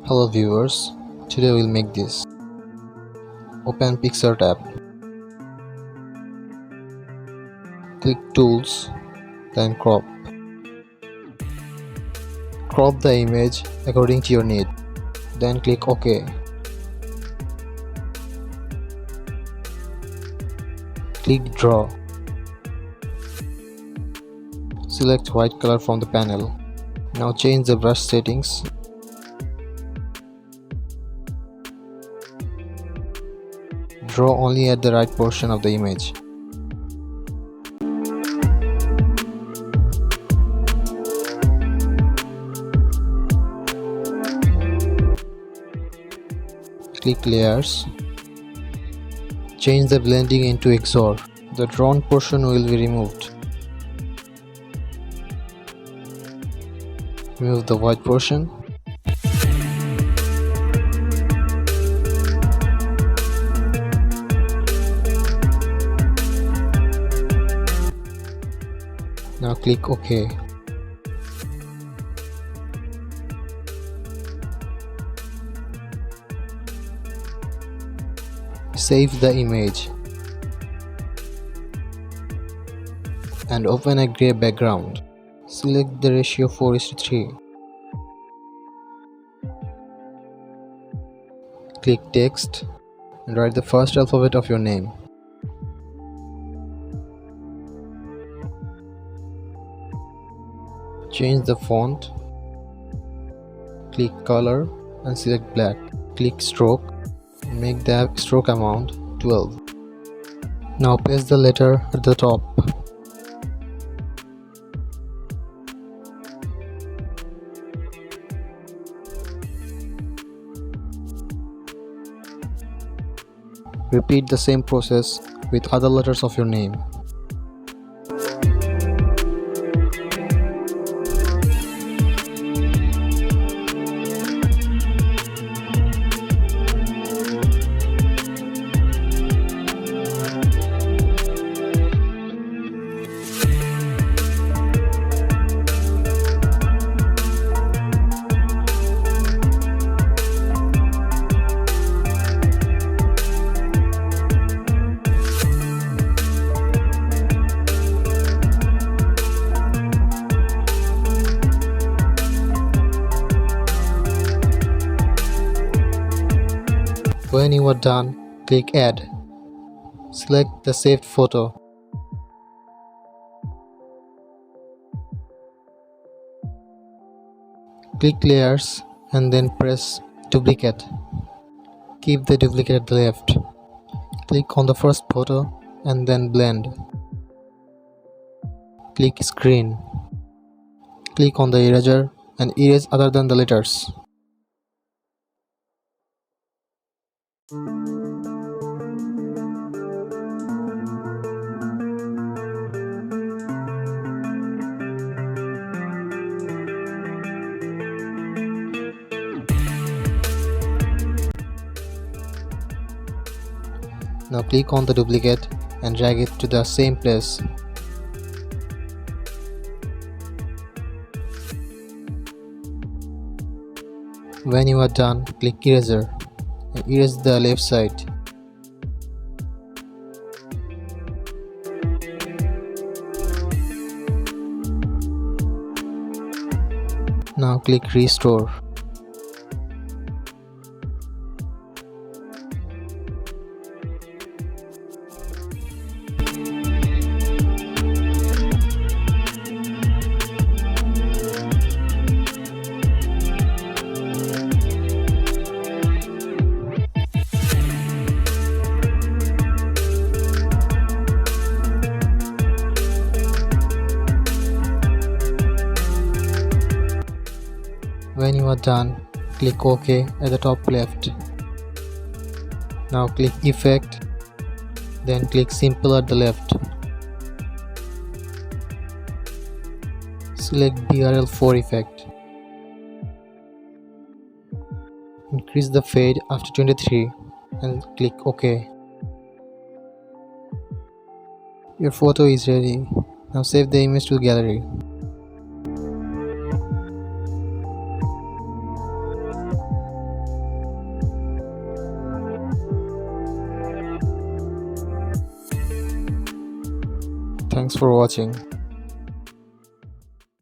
Hello viewers, today we'll make this. Open Picsart app. Click Tools, then Crop. Crop the image according to your need. Then click OK. Click Draw. Select white color from the panel. Now change the brush settings. Draw only at the right portion of the image. Click Layers. Change the blending into XOR. The drawn portion will be removed. Remove the white portion. Now click OK. Save the image and open a gray background. Select the ratio 4:3. Click Text and write the first alphabet of your name. Change the font. Click Color and select Black. Click Stroke and make the stroke amount 12. Now place the letter at the top. Repeat the same process with other letters of your name. When you are done, click Add. Select the saved photo. Click Layers and then press Duplicate. Keep the duplicate at the left. Click on the first photo and then Blend. Click Screen. Click on the eraser and erase other than the letters. Now click on the duplicate and drag it to the same place. When you are done, click Eraser and erase the left side. Now click Restore. When you are done, click OK at the top left. Now click Effect, then click Simple at the left. Select BRL4 effect. Increase the fade after 23 and click OK. Your photo is ready. Now save the image to gallery. Thanks for watching.